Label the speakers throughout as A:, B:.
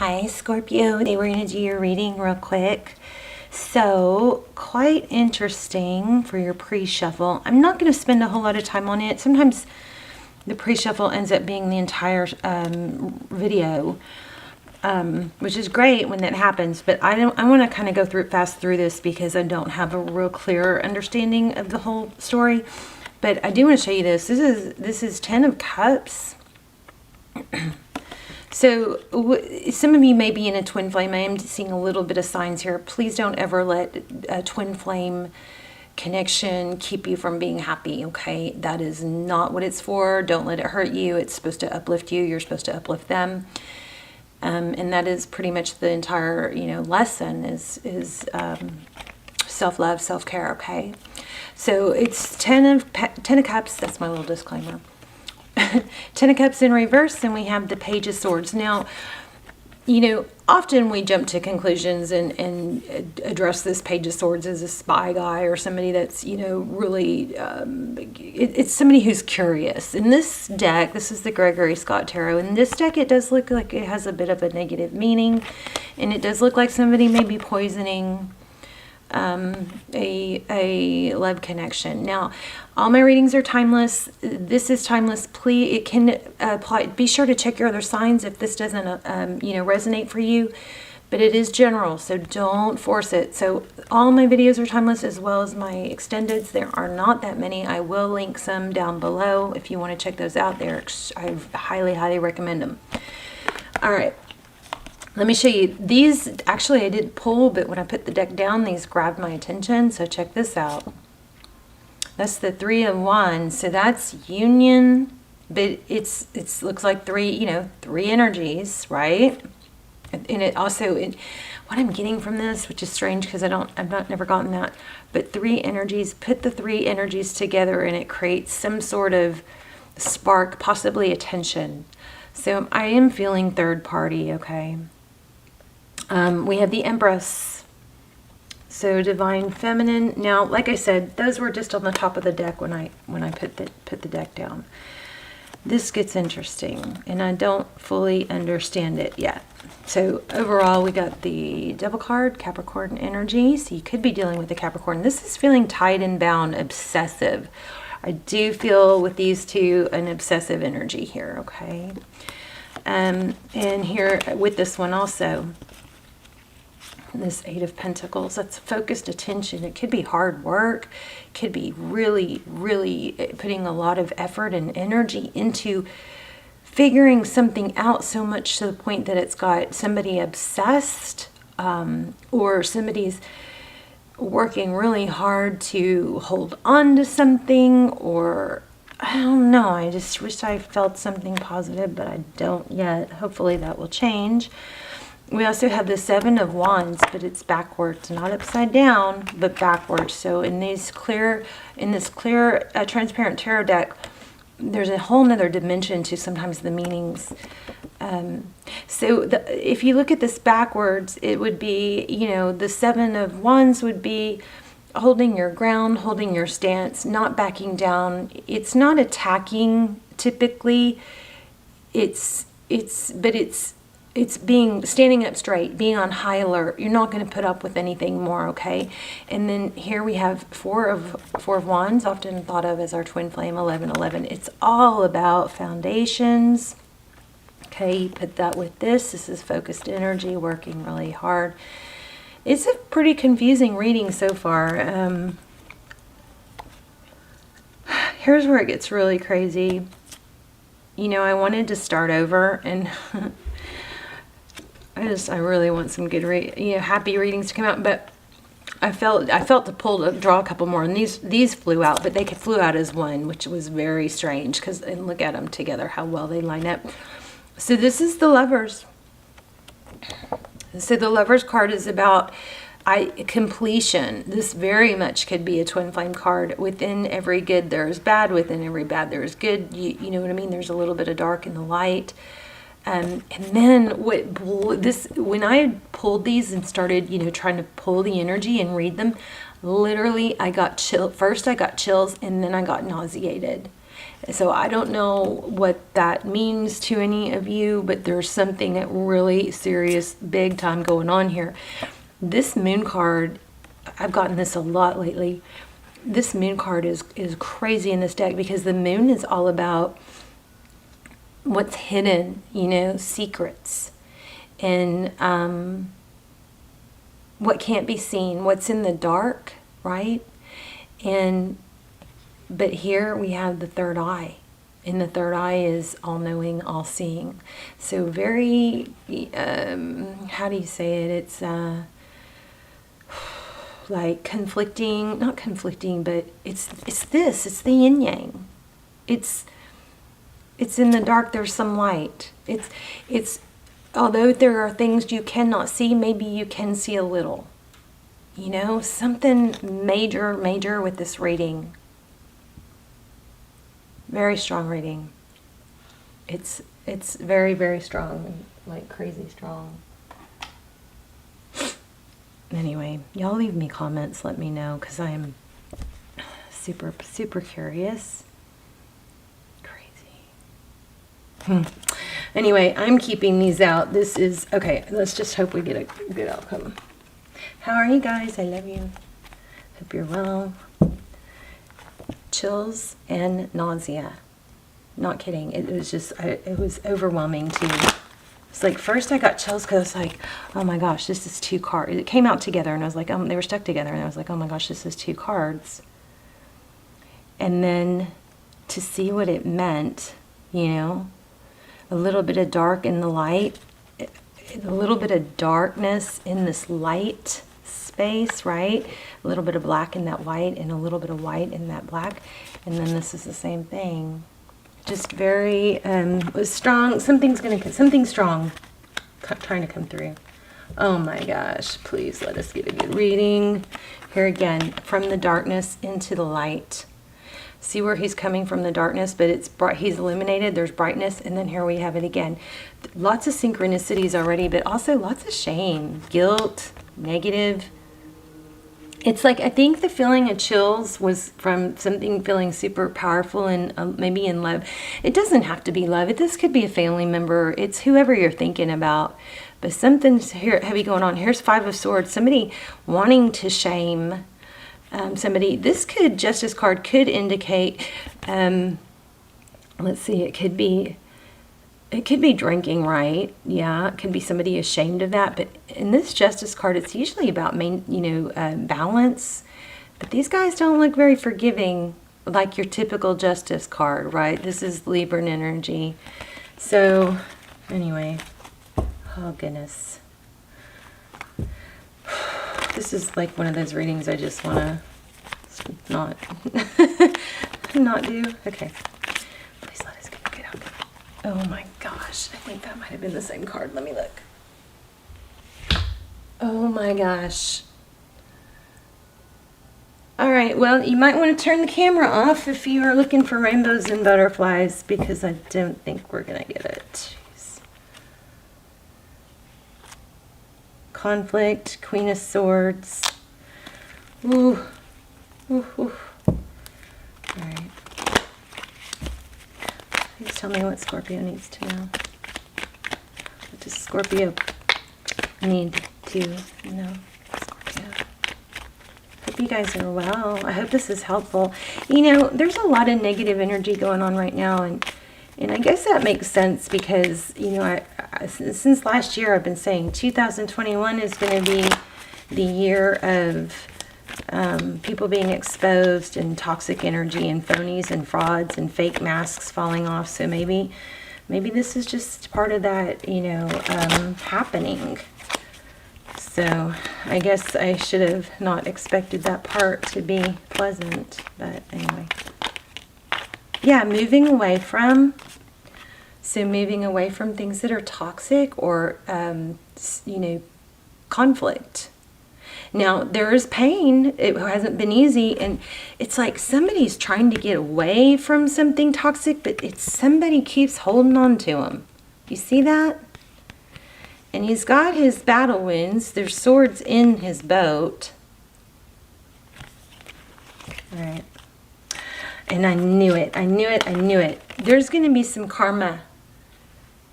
A: Hi Scorpio, today we're going to do your reading real quick. So, quite interesting for your pre-shuffle. I'm not going to spend a whole lot of time on it. Sometimes the pre-shuffle ends up being the entire video, which is great when that happens. But I want to kind of go fast through this because I don't have a real clear understanding of the whole story. But I do want to show you this. This is 10 of Cups. So some of you may be in a twin flame. I am seeing a little bit of signs here. Please don't ever let a twin flame connection keep you from being happy, okay? That is not what it's for. Don't let it hurt you. It's supposed to uplift you. You're supposed to uplift them. And that is pretty much the entire, lesson is self-love, self-care, okay? So it's 10 of Cups. That's my little disclaimer. 10 of Cups in reverse, and we have the Page of Swords. Now, often we jump to conclusions and address this Page of Swords as a spy guy or somebody that's, really, it's somebody who's curious. In this deck, this is the Gregory Scott Tarot. In this deck, it does look like it has a bit of a negative meaning, and it does look like somebody may be poisoning a love connection. Now, all my readings are timeless. This is timeless. Please, it can apply. Be sure to check your other signs if this doesn't, resonate for you. But it is general, so don't force it. So all my videos are timeless, as well as my extendeds. There are not that many. I will link some down below if you want to check those out. I highly, highly recommend them. All right. Let me show you. These, actually I did pull, but when I put the deck down, these grabbed my attention. So check this out. That's the Three of Wands. So that's union, but it looks like three energies, right? And it also, what I'm getting from this, which is strange because I've never gotten that, but three energies, put the three energies together and it creates some sort of spark, possibly a tension. So I am feeling third party, okay? We have the Empress, so Divine Feminine. Now, like I said, those were just on the top of the deck when I put the deck down. This gets interesting, and I don't fully understand it yet. So overall, we got the Devil card, Capricorn energy. So you could be dealing with the Capricorn. This is feeling tied and bound, obsessive. I do feel with these two an obsessive energy here, okay? And here with this one also, this Eight of Pentacles, that's focused attention. It could be hard work. It could be really, really putting a lot of effort and energy into figuring something out, so much to the point that it's got somebody obsessed, or somebody's working really hard to hold on to something, or I don't know. I just wish I felt something positive, but I don't yet. Hopefully that will change. We also have the Seven of Wands, but it's backwards, not upside down, but backwards. So in this clear, transparent tarot deck, there's a whole nother dimension to sometimes the meanings. If you look at this backwards, it would be, the Seven of Wands would be holding your ground, holding your stance, not backing down. It's not attacking typically. It's standing up straight, being on high alert. You're not going to put up with anything more, okay? And then here we have Four of Wands, often thought of as our twin flame, 1111. It's all about foundations. Okay, you put that with this. This is focused energy, working really hard. It's a pretty confusing reading so far. Here's where it gets really crazy. I wanted to start over, and I really want some good happy readings to come out, but I felt to draw a couple more, and these flew out, but they flew out as one, which was very strange, and look at them together, how well they line up. So this is the Lovers. So the Lovers card is about completion. This very much could be a twin flame card. Within every good there is bad, within every bad there is good. You know what I mean? There's a little bit of dark in the light. And then when I pulled these and started, trying to pull the energy and read them, literally I got chills. First I got chills, and then I got nauseated. So I don't know what that means to any of you, but there's something that really serious, big time going on here. This moon card, I've gotten this a lot lately. This moon card is crazy in this deck because the moon is all about what's hidden, you know, secrets, and what can't be seen, what's in the dark, right? But here we have the third eye, and the third eye is all-knowing, all-seeing. So very, how do you say it? It's like conflicting, not conflicting, but it's the yin-yang. It's in the dark, there's some light. It's although there are things you cannot see, maybe you can see a little. You know, something major with this reading. Very strong reading. It's very, very strong, like crazy strong. Anyway, y'all leave me comments, let me know, because I am super, super curious. Crazy. Anyway, I'm keeping these out. This is, okay, let's just hope we get a good outcome. How are you guys? I love you. Hope you're well. Chills and nausea. Not kidding. It was just, it was overwhelming too. It's like, first I got chills because I was like, oh my gosh, this is 2 cards. It came out together and I was like, they were stuck together. And I was like, oh my gosh, this is 2 cards. And then to see what it meant, you know, a little bit of dark in the light, a little bit of darkness in this light space, right? A little bit of black in that white and a little bit of white in that black. And then this is the same thing. Just very strong. Something strong trying to come through. Oh my gosh, please let us get a good reading. Here again, from the darkness into the light. See where he's coming from the darkness, but it's bright. He's illuminated, there's brightness, and then here we have it again. Lots of synchronicities already, but also lots of shame, guilt, negative. It's like, I think the feeling of chills was from something feeling super powerful and maybe in love. It doesn't have to be love. This could be a family member. It's whoever you're thinking about. But something's here heavy going on. Here's 5 of Swords. Somebody wanting to shame somebody. This Justice card could indicate, let's see, it could be drinking, right? Yeah, it could be somebody ashamed of that. But in this Justice card, it's usually about balance. But these guys don't look very forgiving, like your typical Justice card, right? This is Libran energy. So, anyway, oh goodness. This is like one of those readings I just want to not do. Okay. Please let us get a good outcome. Oh my gosh. I think that might have been the same card. Let me look. Oh my gosh. All right. Well, you might want to turn the camera off if you are looking for rainbows and butterflies, because I don't think we're going to get it. Jeez. Conflict, Queen of Swords. Ooh. Ooh, ooh. All right. Please tell me what Scorpio needs to know. What does Scorpio need to know? Scorpio. Hope you guys are well. I hope this is helpful. You know, there's a lot of negative energy going on right now, and I guess that makes sense because, you know, since last year I've been saying 2021 is going to be the year of people being exposed and toxic energy and phonies and frauds and fake masks falling off. So maybe this is just part of that, you know, happening. So I guess I should have not expected that part to be pleasant. But anyway. Yeah, moving away from things that are toxic or, you know, conflict. Now, there is pain. It hasn't been easy. And it's like somebody's trying to get away from something toxic, but somebody keeps holding on to them. You see that? And he's got his battle wounds. There's swords in his boat. All right. And I knew it. I knew it. I knew it. There's going to be some karma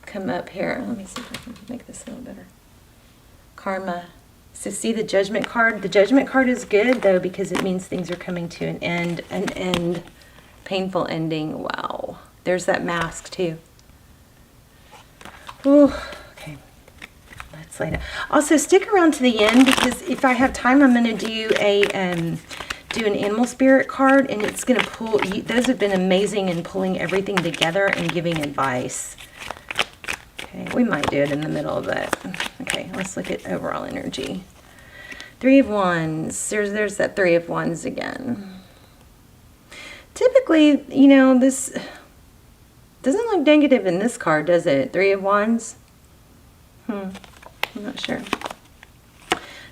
A: come up here. Let me see if I can make this a little better. Karma. So see the Judgment card? The Judgment card is good, though, because it means things are coming to an end. An end. Painful ending. Wow. There's that mask, too. Ooh. Okay. Let's lay down. Also, stick around to the end, because if I have time, I'm going to do an animal spirit card, and it's going to pull. Those have been amazing in pulling everything together and giving advice. Okay, we might do it in the middle of it. Okay, let's look at overall energy. Three of Wands. There's that Three of Wands again. Typically, you know, this doesn't look negative in this card, does it? Three of Wands. I'm not sure.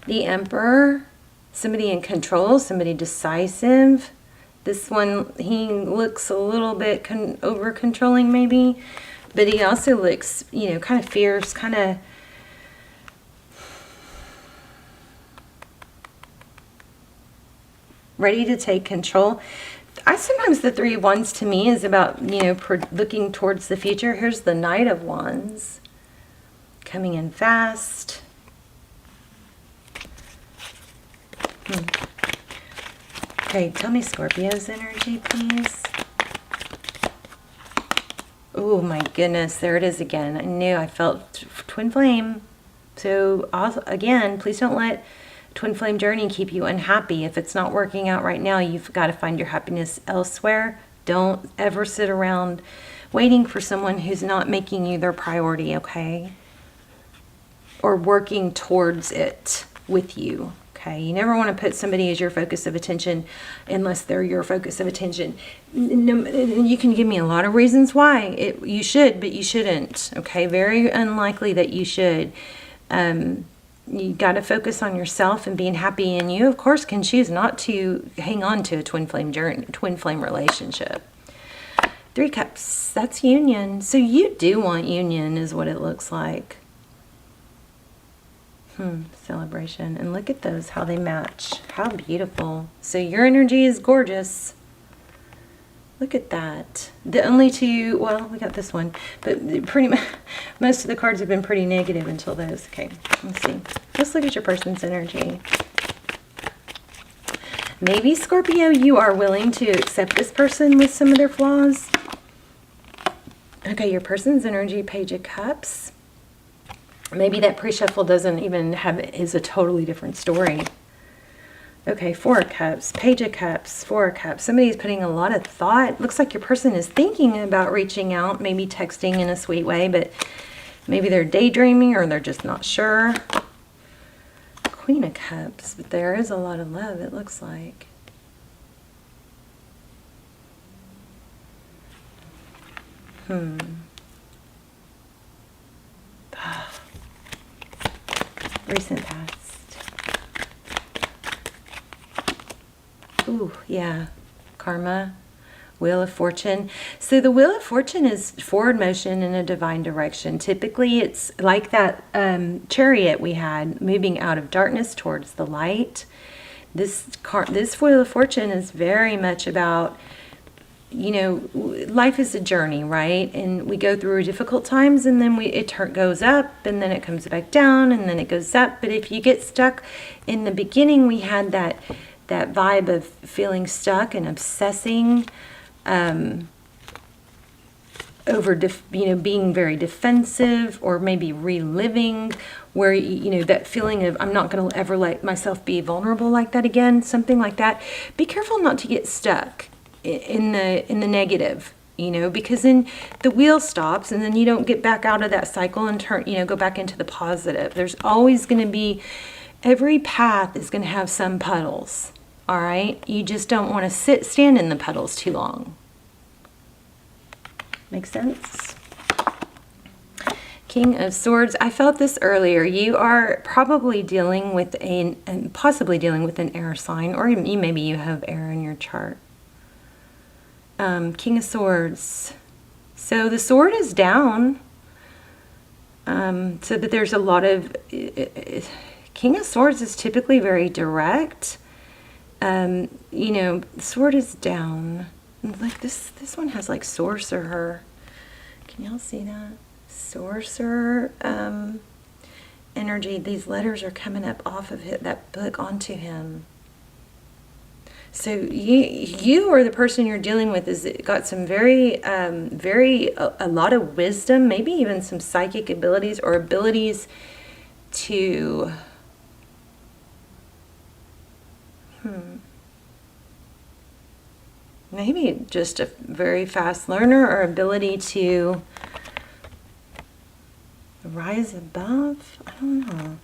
A: The Emperor. Somebody in control, somebody decisive. This one, he looks a little bit over controlling maybe, but he also looks, you know, kind of fierce, kind of ready to take control. Sometimes the Three of Wands to me is about, you know, looking towards the future. Here's the Knight of Wands coming in fast. Okay, tell me Scorpio's energy, please. Oh my goodness, there it is again. I knew I felt twin flame. So also, again, please don't let twin flame journey keep you unhappy. If it's not working out right now, you've got to find your happiness elsewhere. Don't ever sit around waiting for someone who's not making you their priority, okay? Or working towards it with you. Okay, you never want to put somebody as your focus of attention unless they're your focus of attention. You can give me a lot of reasons why you should, but you shouldn't. Okay, very unlikely that you should. You got to focus on yourself and being happy, and you, of course, can choose not to hang on to a twin flame journey, twin flame relationship. Three Cups, that's union. So you do want union, is what it looks like. Celebration. And look at those, how they match. How beautiful. So your energy is gorgeous. Look at that. The only two, well, we got this one, but pretty much most of the cards have been pretty negative until those. Okay, let's see. Let's look at your person's energy. Maybe, Scorpio, you are willing to accept this person with some of their flaws. Okay, your person's energy, Page of Cups. Maybe that pre-shuffle doesn't even is a totally different story. Okay, Four of Cups, Page of Cups, Four of Cups. Somebody's putting a lot of thought. Looks like your person is thinking about reaching out, maybe texting in a sweet way, but maybe they're daydreaming or they're just not sure. Queen of Cups, but there is a lot of love, it looks like. Recent past. Ooh, yeah. Karma. Wheel of Fortune. So the Wheel of Fortune is forward motion in a divine direction. Typically, it's like that chariot we had, moving out of darkness towards the light. This Wheel of Fortune is very much about, you know, life is a journey, right? And we go through difficult times, and then it goes up, and then it comes back down, and then it goes up. But if you get stuck in the beginning, we had that vibe of feeling stuck and obsessing over, being very defensive, or maybe reliving, where, you know, that feeling of, I'm not going to ever let myself be vulnerable like that again, something like that. Be careful not to get stuck in the negative, you know, because then the wheel stops, and then you don't get back out of that cycle and go back into the positive. There's always going to be, every path is going to have some puddles. All right, you just don't want to stand in the puddles too long. Make sense? King of Swords. I felt this earlier. You are probably dealing with possibly dealing with an air sign, or maybe you have air in your chart. King of Swords. So the sword is down. So that there's a lot of... King of Swords is typically very direct. You know, the sword is down. like this one has like sorcerer. Can y'all see that? Sorcerer energy. These letters are coming up off of that book onto him. So you or the person you're dealing with is got some very a lot of wisdom, maybe even some psychic abilities or abilities to maybe just a very fast learner or ability to rise above. I don't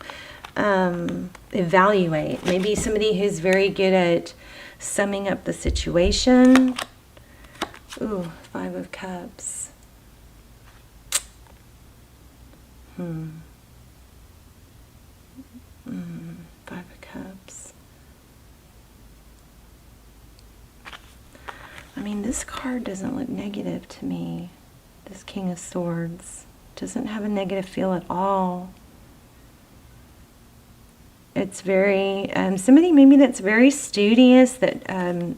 A: know. Evaluate. Maybe somebody who's very good at summing up the situation. Ooh, 5 of Cups. 5 of Cups. I mean, this card doesn't look negative to me. This King of Swords doesn't have a negative feel at all. It's very, somebody maybe that's very studious, that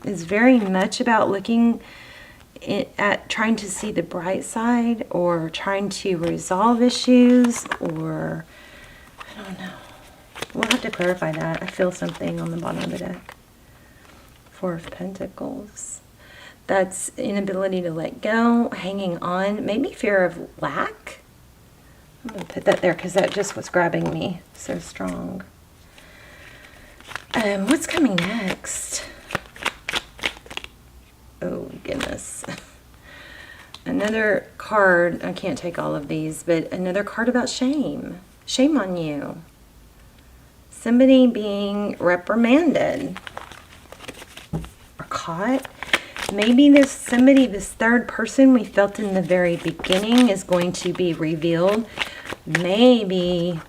A: is very much about looking at trying to see the bright side or trying to resolve issues, or I don't know. We'll have to clarify that. I feel something on the bottom of the deck. 4 of Pentacles. That's inability to let go, hanging on, maybe fear of lack. I'm going to put that there because that just was grabbing me so strong. What's coming next? Oh, goodness. Another card. I can't take all of these, but another card about shame. Shame on you. Somebody being reprimanded or caught. Maybe this third person we felt in the very beginning is going to be revealed. Maybe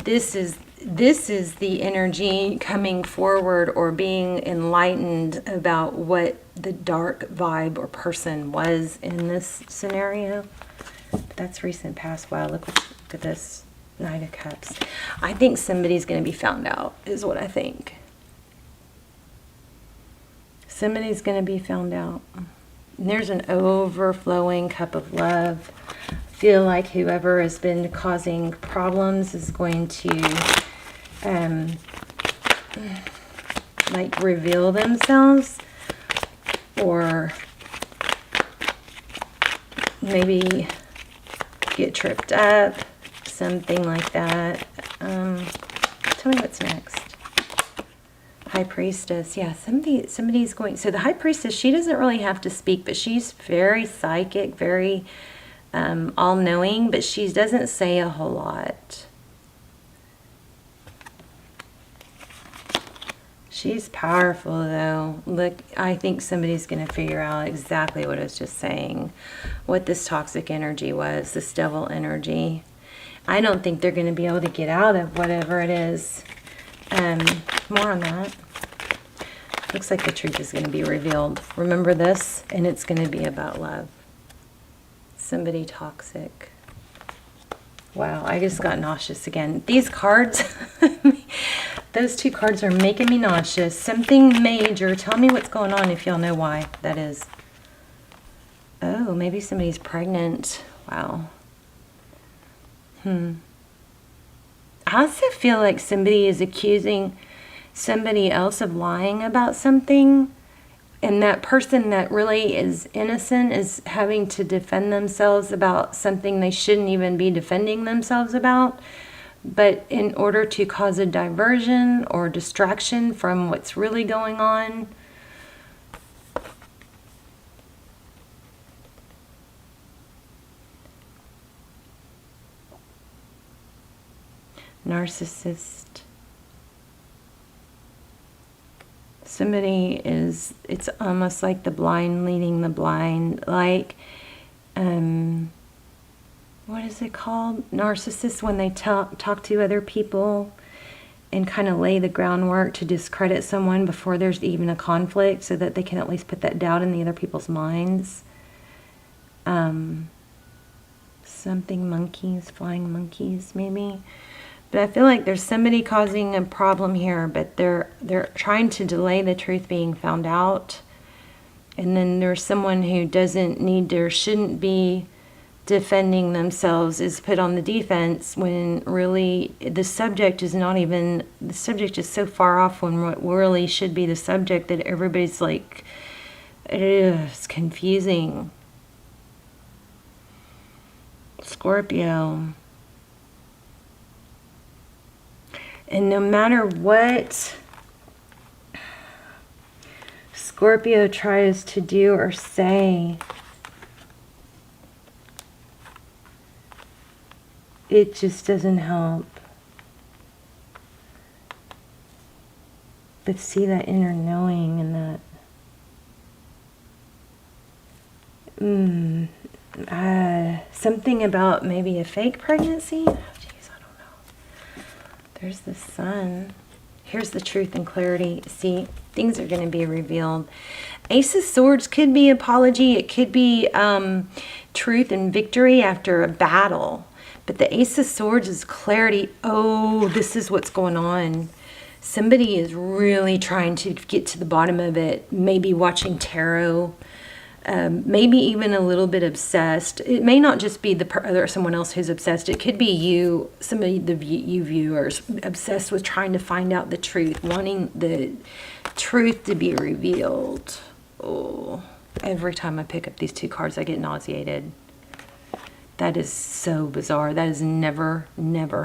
A: this is the energy coming forward or being enlightened about what the dark vibe or person was in this scenario. But that's recent past. Wow, look at this Knight of Cups. I think somebody's going to be found out, is what I think. Somebody's going to be found out. And there's an overflowing cup of love. I feel like whoever has been causing problems is going to like reveal themselves, or maybe get tripped up, something like that. Tell me what's next. High Priestess. Yeah, somebody's going. So the High Priestess, she doesn't really have to speak, but she's very psychic, very all-knowing, but she doesn't say a whole lot. She's powerful, though. Look, I think somebody's going to figure out exactly what I was just saying, what this toxic energy was, this devil energy. I don't think they're going to be able to get out of whatever it is. More on that. Looks like the truth is going to be revealed. Remember this, and it's going to be about love. Somebody toxic. Wow, I just got nauseous again. These cards, those 2 cards are making me nauseous. Something major. Tell me what's going on if y'all know why that is. Oh, maybe somebody's pregnant. Wow. I also feel like somebody is accusing somebody else of lying about something, and that person that really is innocent is having to defend themselves about something they shouldn't even be defending themselves about, but in order to cause a diversion or distraction from what's really going on. Narcissist. Somebody is, it's almost like the blind leading the blind, like, what is it called? Narcissists, when they talk to other people and kind of lay the groundwork to discredit someone before there's even a conflict, so that they can at least put that doubt in the other people's minds. Something monkeys, flying monkeys, maybe. But I feel like there's somebody causing a problem here, but they're trying to delay the truth being found out. And then there's someone who doesn't need to or shouldn't be defending themselves, is put on the defense, when really the subject is not even, the subject is so far off when what really should be the subject that everybody's like, ugh, it's confusing. Scorpio. And no matter what Scorpio tries to do or say, it just doesn't help. But see that inner knowing and that something about maybe a fake pregnancy. Oh, geez, I don't know. There's the sun. Here's the truth and clarity. See, things are going to be revealed. Ace of Swords could be apology. It could be truth and victory after a battle. But the Ace of Swords is clarity. Oh, this is what's going on. Somebody is really trying to get to the bottom of it. Maybe watching tarot. Maybe even a little bit obsessed. It may not just be someone else who's obsessed. It could be you, somebody, you viewers, obsessed with trying to find out the truth, wanting the truth to be revealed. Oh, every time I pick up these two cards, I get nauseated. That is so bizarre. That has never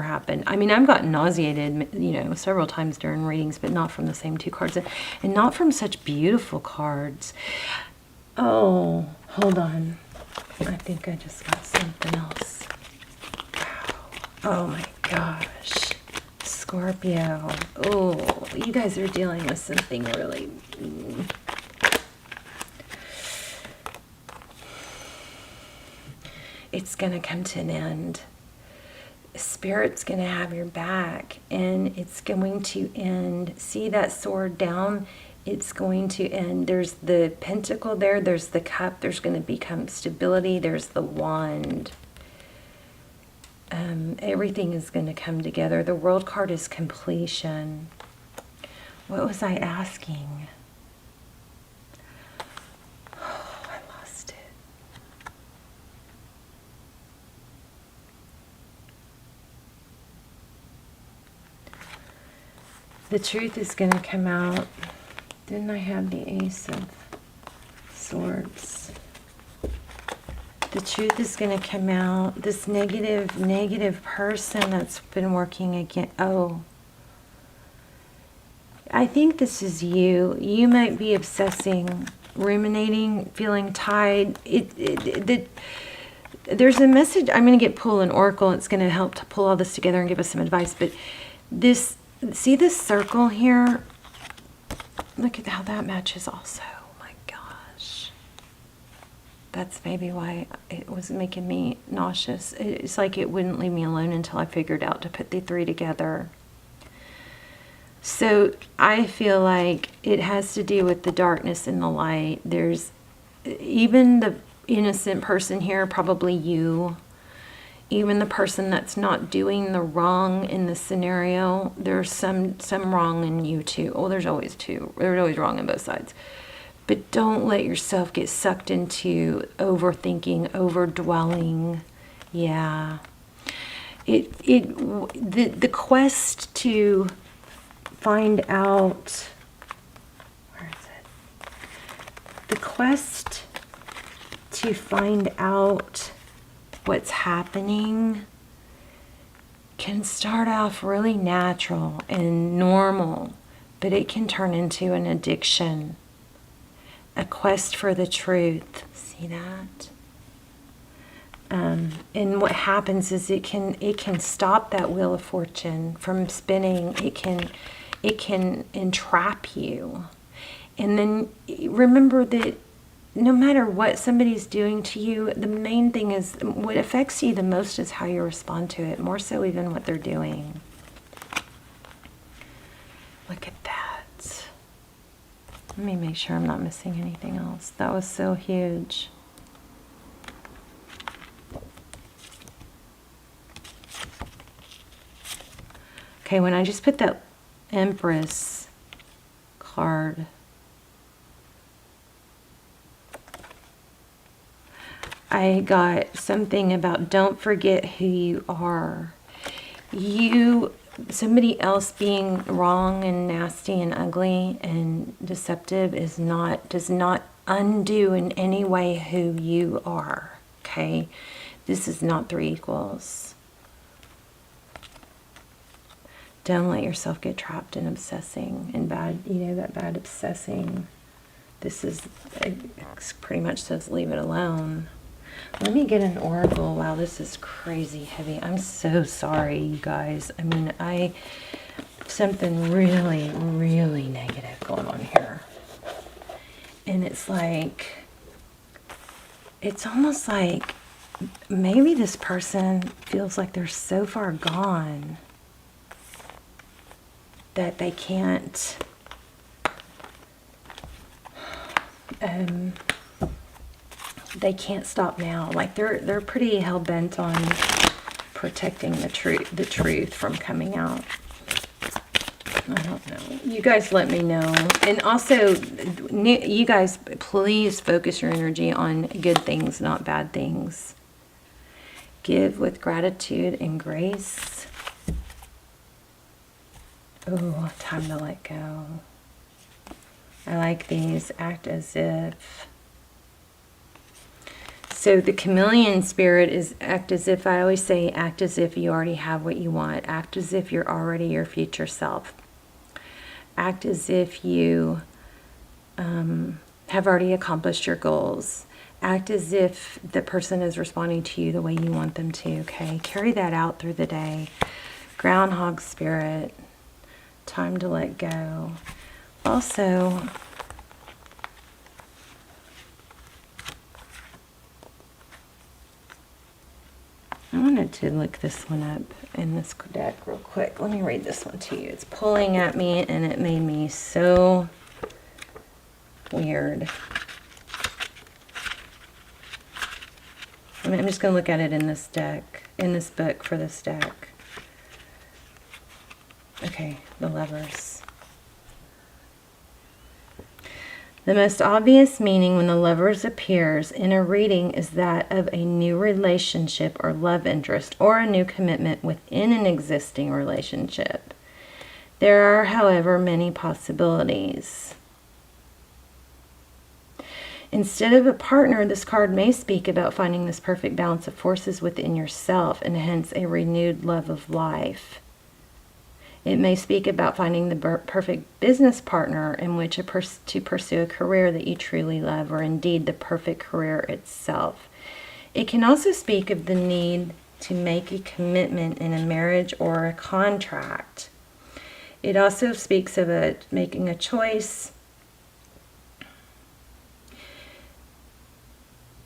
A: happened. I mean, I've gotten nauseated, several times during readings, but not from the same two cards, and not from such beautiful cards. Oh, hold on. I think I just got something else. Wow. Oh my gosh. Scorpio. Oh, you guys are dealing with something really... It's going to come to an end. Spirit's going to have your back, and it's going to end. See that sword down? It's going to end. There's the pentacle there. There's the cup. There's going to become stability. There's the wand. Everything is going to come together. The world card is completion. What was I asking? Oh, I lost it. The truth is going to come out. Didn't I have the Ace of Swords? The truth is going to come out. This negative person that's been working again. Oh. I think this is you. You might be obsessing, ruminating, feeling tied. There's a message. I'm going to pull an oracle. It's going to help to pull all this together and give us some advice. But this, see this circle here? Look at how that matches also. Oh my gosh. That's maybe why it was making me nauseous. It's like it wouldn't leave me alone until I figured out to put the three together. So I feel like it has to do with the darkness and the light. There's even the innocent person here, probably you. Even the person that's not doing the wrong in the scenario, there's some wrong in you too. Oh, there's always two. There's always wrong on both sides. But don't let yourself get sucked into overthinking, overdwelling. Yeah. The quest to find out, where is it? The quest to find out what's happening can start off really natural and normal, but it can turn into an addiction, a quest for the truth. See that? And what happens is it can stop that wheel of fortune from spinning. It can entrap you. And then remember that no matter what somebody's doing to you, the main thing is what affects you the most is how you respond to it, more so even what they're doing. Look at that. Let me make sure I'm not missing anything else. That was so huge. Okay, when I just put that Empress card, I got something about don't forget who you are. Somebody else being wrong and nasty and ugly and deceptive does not undo in any way who you are. Okay? This is not 3 equals. Don't let yourself get trapped in obsessing and bad, that bad obsessing. It pretty much says leave it alone. Let me get an oracle. Wow, this is crazy heavy. I'm so sorry, you guys. I mean, something really, really negative going on here. And it's almost like maybe this person feels like they're so far gone that they can't stop now. Like they're pretty hell-bent on protecting the truth from coming out. I don't know. You guys let me know. And also, you guys, please focus your energy on good things, not bad things. Give with gratitude and grace. Oh, time to let go. I like these. Act as if. So the chameleon spirit is act as if. I always say act as if you already have what you want. Act as if you're already your future self. Act as if you have already accomplished your goals. Act as if the person is responding to you the way you want them to, okay? Carry that out through the day. Groundhog spirit. Time to let go. Also, I wanted to look this one up in this deck real quick. Let me read this one to you. It's pulling at me and it made me so weird. I'm just going to look at it in this deck, in this book for this deck. Okay, the Lovers. The most obvious meaning when the Lovers appears in a reading is that of a new relationship or love interest or a new commitment within an existing relationship. There are, however, many possibilities. Instead of a partner, this card may speak about finding this perfect balance of forces within yourself and hence a renewed love of life. It may speak about finding the perfect business partner in which to pursue a career that you truly love, or indeed the perfect career itself. It can also speak of the need to make a commitment in a marriage or a contract. It also speaks of making a choice.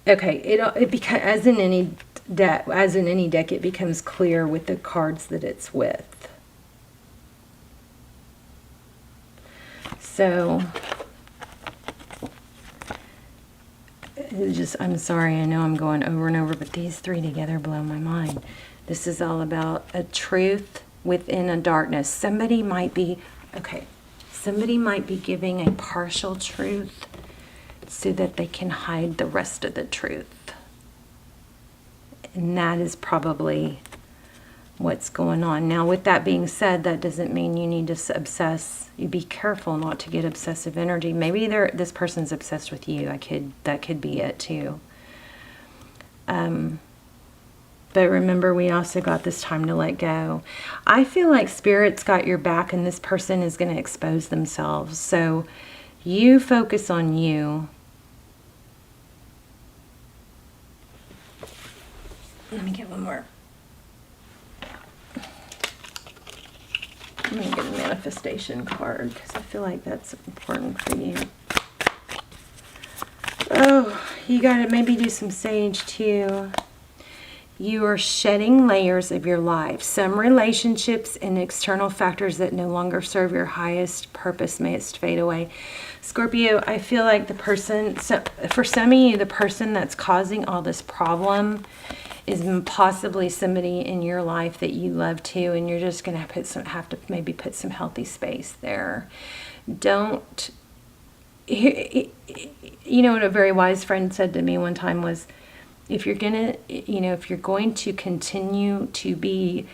A: Okay, as in any deck, it becomes clear with the cards that it's with. So, I'm sorry, I know I'm going over and over, but these 3 together blow my mind. This is all about a truth within a darkness. Somebody might be giving a partial truth so that they can hide the rest of the truth. And that is probably what's going on. Now, with that being said, that doesn't mean you need to obsess. You be careful not to get obsessive energy. Maybe this person's obsessed with you. That could be it too. But remember, we also got this time to let go. I feel like Spirit's got your back and this person is going to expose themselves. So you focus on you. Let me get one more. I'm going to get a manifestation card because I feel like that's important for you. Oh, you got to maybe do some sage too. You are shedding layers of your life. Some relationships and external factors that no longer serve your highest purpose may fade away. Scorpio, I feel like for some of you, the person that's causing all this problem is possibly somebody in your life that you love too, and you're just going to have to maybe put some healthy space there. Don't, you know what a very wise friend said to me one time was, if you're going to continue to be